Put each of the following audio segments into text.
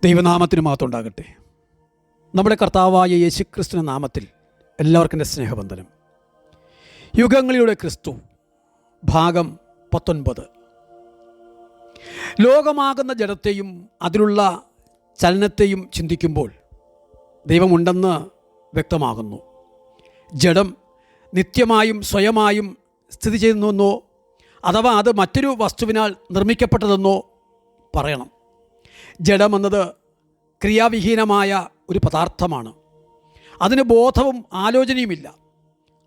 ദൈവനാമത്തിന് മഹത്വം ഉണ്ടാകട്ടെ. നമ്മുടെ കർത്താവായ യേശുക്രിസ്തുവിന്റെ നാമത്തിൽ എല്ലാവർക്കും എൻ്റെ സ്നേഹവന്ദനം. യുഗങ്ങളിലൂടെ ക്രിസ്തു ഭാഗം 19. ലോകമാകുന്ന ജഡത്തെയും അതിലുള്ള ചലനത്തെയും ചിന്തിക്കുമ്പോൾ ദൈവമുണ്ടെന്ന് വ്യക്തമാകുന്നു. ജഡം നിത്യമായും സ്വയമായും സ്ഥിതി ചെയ്യുന്നെന്നോ അഥവാ അത് മറ്റൊരു വസ്തുവിനാൽ നിർമ്മിക്കപ്പെട്ടതെന്നോ പറയണം. ജഡമെന്നത് ക്രിയാവിഹീനമായ ഒരു പദാർത്ഥമാണ്. അതിന് ബോധവും ആലോചനയുമില്ല.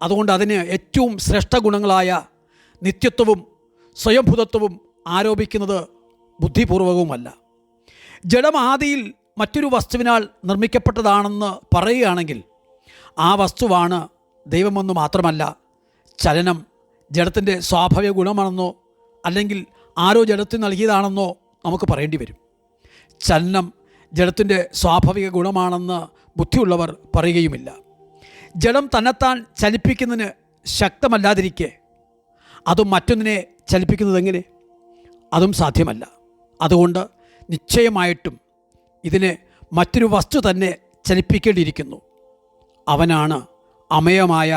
അതുകൊണ്ട് അതിന് ഏറ്റവും ശ്രേഷ്ഠ ഗുണങ്ങളായ നിത്യത്വവും സ്വയംഭൂതത്വവും ആരോപിക്കുന്നത് ബുദ്ധിപൂർവകവുമല്ല. ജഡം ആദിയിൽ മറ്റൊരു വസ്തുവിനാൽ നിർമ്മിക്കപ്പെട്ടതാണെന്ന് പറയുകയാണെങ്കിൽ ആ വസ്തുവാണ് ദൈവമെന്ന് മാത്രമല്ല, ചലനം ജഡത്തിൻ്റെ സ്വാഭാവിക ഗുണമാണെന്നോ അല്ലെങ്കിൽ ആരോ ജഡത്തിന് നൽകിയതാണെന്നോ നമുക്ക് പറയേണ്ടി വരും. ചലനം ജഡത്തിൻ്റെ സ്വാഭാവിക ഗുണമാണെന്ന് ബുദ്ധിയുള്ളവർ പറയുകയുമില്ല. ജഡം തന്നെത്താൻ ചലിപ്പിക്കുന്നതിന് ശക്തമല്ലാതിരിക്കെ അതും മറ്റൊന്നിനെ ചലിപ്പിക്കുന്നതെങ്ങനെ? അതും സാധ്യമല്ല. അതുകൊണ്ട് നിശ്ചയമായിട്ടും ഇതിനെ മറ്റൊരു വസ്തു തന്നെ ചലിപ്പിക്കേണ്ടിയിരിക്കുന്നു. അവനാണ് അമേയമായ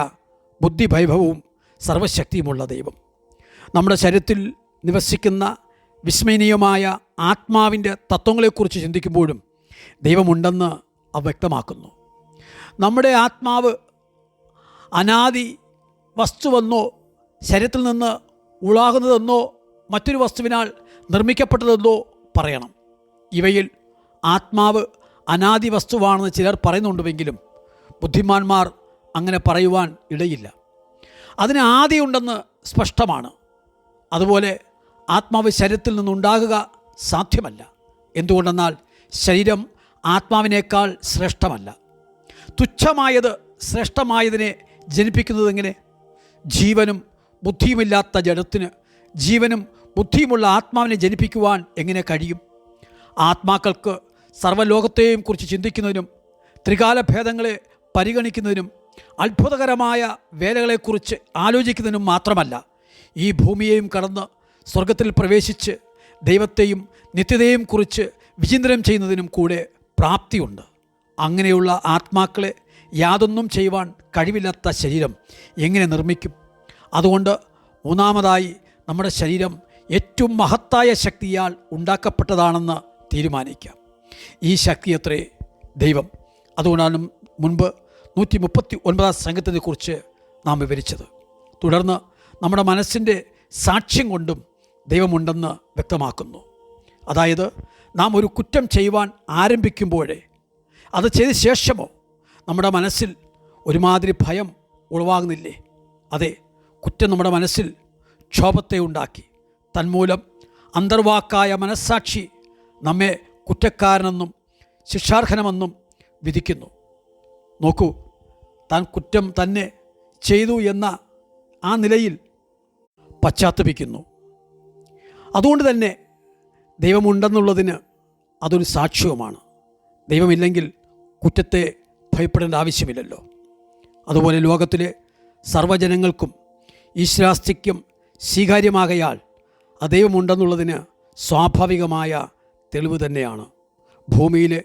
ബുദ്ധിവൈഭവവും സർവശക്തിയുമുള്ള ദൈവം. നമ്മുടെ ശരീരത്തിൽ നിവസിക്കുന്ന വിസ്മയനീയമായ ആത്മാവിൻ്റെ തത്വങ്ങളെക്കുറിച്ച് ചിന്തിക്കുമ്പോഴും ദൈവമുണ്ടെന്ന് അവ വ്യക്തമാക്കുന്നു. നമ്മുടെ ആത്മാവ് അനാദി വസ്തുവെന്നോ ശരീരത്തിൽ നിന്ന് ഉളാകുന്നതെന്നോ മറ്റൊരു വസ്തുവിനാൽ നിർമ്മിക്കപ്പെട്ടതെന്നോ പറയണം. ഇവയിൽ ആത്മാവ് അനാദി വസ്തുവാണെന്ന് ചിലർ പറയുന്നുണ്ടെങ്കിലും ബുദ്ധിമാന്മാർ അങ്ങനെ പറയുവാൻ ഇടയില്ല. അതിന് ആദിയുണ്ടെന്ന് സ്പഷ്ടമാണ്. അതുപോലെ ആത്മാവ് ശരീരത്തിൽ നിന്നുണ്ടാകുക സാധ്യമല്ല. എന്തുകൊണ്ടെന്നാൽ ശരീരം ആത്മാവിനേക്കാൾ ശ്രേഷ്ഠമല്ല. തുച്ഛമായത് ശ്രേഷ്ഠമായതിനെ ജനിപ്പിക്കുന്നതെങ്ങനെ? ജീവനും ബുദ്ധിയുമില്ലാത്ത ജഡത്തിന് ജീവനും ബുദ്ധിയുമുള്ള ആത്മാവിനെ ജനിപ്പിക്കുവാൻ എങ്ങനെ കഴിയും? ആത്മാക്കൾക്ക് സർവ്വലോകത്തെയും കുറിച്ച് ചിന്തിക്കുന്നതിനും ത്രികാലഭേദങ്ങളെ പരിഗണിക്കുന്നതിനും അത്ഭുതകരമായ വേലകളെക്കുറിച്ച് ആലോചിക്കുന്നതിനും മാത്രമല്ല, ഈ ഭൂമിയെയും കടന്ന് സ്വർഗത്തിൽ പ്രവേശിച്ച് ദൈവത്തെയും നിത്യതയെയും കുറിച്ച് വിചിന്തനം ചെയ്യുന്നതിനും കൂടെ പ്രാപ്തിയുണ്ട്. അങ്ങനെയുള്ള ആത്മാക്കളെ യാതൊന്നും ചെയ്യുവാൻ കഴിവില്ലാത്ത ശരീരം എങ്ങനെ നിർമ്മിക്കും? അതുകൊണ്ട് മൂന്നാമതായി നമ്മുടെ ശരീരം ഏറ്റവും മഹത്തായ ശക്തിയാൽ ഉണ്ടാക്കപ്പെട്ടതാണെന്ന് തീരുമാനിക്കാം. ഈ ശക്തിയത്രേ ദൈവം. അതുകൊണ്ടാണ് മുൻപ് 139 സംഘത്തിനെക്കുറിച്ച് നാം വിവരിച്ചത്. തുടർന്ന് നമ്മുടെ മനസ്സിൻ്റെ സാക്ഷ്യം കൊണ്ടും ദൈവമുണ്ടെന്ന് വ്യക്തമാക്കുന്നു. അതായത് നാം ഒരു കുറ്റം ചെയ്യുവാൻ ആരംഭിക്കുമ്പോഴേ അത് ചെയ്ത ശേഷമോ നമ്മുടെ മനസ്സിൽ ഒരുമാതിരി ഭയം ഉളവാകുന്നില്ലേ? അതെ, കുറ്റം നമ്മുടെ മനസ്സിൽ ക്ഷോഭത്തെ ഉണ്ടാക്കി തന്മൂലം അന്തർവാക്കായ മനസ്സാക്ഷി നമ്മെ കുറ്റക്കാരനെന്നും ശിക്ഷാർഹനമെന്നും വിധിക്കുന്നു. നോക്കൂ, താൻ കുറ്റം തന്നെ ചെയ്തു എന്ന ആ നിലയിൽ പശ്ചാത്തപിക്കുന്നു. അതുകൊണ്ട് തന്നെ ദൈവമുണ്ടെന്നുള്ളതിന് അതൊരു സാക്ഷ്യവുമാണ്. ദൈവമില്ലെങ്കിൽ കുറ്റത്തെ ഭയപ്പെടേണ്ട ആവശ്യമില്ലല്ലോ. അതുപോലെ ലോകത്തിലെ സർവ്വജനങ്ങൾക്കും ഈശ്വരാസ്തിക്യം സ്വീകാര്യമാകയാൽ ദൈവമുണ്ടെന്നുള്ളതിന് സ്വാഭാവികമായ തെളിവ് തന്നെയാണ്. ഭൂമിയിലെ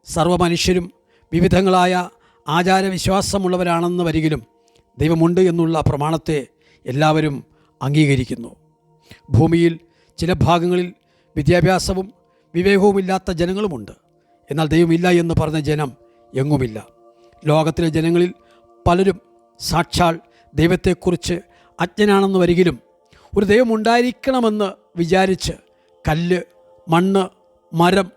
സർവ്വമനുഷ്യരും വിവിധങ്ങളായ ആചാരവിശ്വാസമുള്ളവരാണെന്ന് വരികിലും ദൈവമുണ്ട് എന്നുള്ള പ്രമാണത്തെ എല്ലാവരും അംഗീകരിക്കുന്നു. ഭൂമിയിൽ ചില ഭാഗങ്ങളിൽ വിദ്യാഭ്യാസവും വിവേകവുമില്ലാത്ത ജനങ്ങളുമുണ്ട്. എന്നാൽ ദൈവമില്ല എന്ന് പറഞ്ഞ ജനം എങ്ങുമില്ല. ലോകത്തിലെ ജനങ്ങളിൽ പലരും സാക്ഷാൽ ദൈവത്തെക്കുറിച്ച് അജ്ഞനാണെന്ന് വരികിലും ഒരു ദൈവമുണ്ടായിരിക്കണമെന്ന് വിചാരിച്ച് കല്ല്, മണ്ണ്, മരം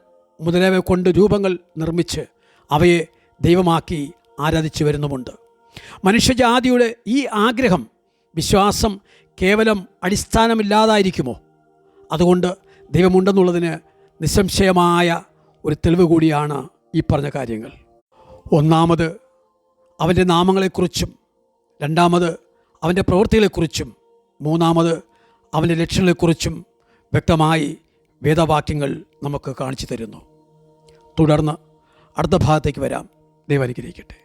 മുതലായവ കൊണ്ട് രൂപങ്ങൾ നിർമ്മിച്ച് അവയെ ദൈവമാക്കി ആരാധിച്ചു വരുന്നുമുണ്ട്. മനുഷ്യജാതിയുടെ ഈ ആഗ്രഹം, വിശ്വാസം കേവലം അടിസ്ഥാനമില്ലാതായിരിക്കുമോ? അതുകൊണ്ട് ദൈവമുണ്ടെന്നുള്ളതിന് നിസ്സംശയമായ ഒരു തെളിവ് കൂടിയാണ് ഈ പറഞ്ഞ കാര്യങ്ങൾ. ഒന്നാമത് അവൻ്റെ നാമങ്ങളെക്കുറിച്ചും, രണ്ടാമത് അവൻ്റെ പ്രവൃത്തികളെക്കുറിച്ചും, മൂന്നാമത് അവൻ്റെ ലക്ഷ്യങ്ങളെക്കുറിച്ചും വ്യക്തമായി വേദവാക്യങ്ങൾ നമുക്ക് കാണിച്ചു തരുന്നു. തുടർന്ന് അടുത്ത ഭാഗത്തേക്ക് വരാം. ദൈവം അനുഗ്രഹിക്കട്ടെ.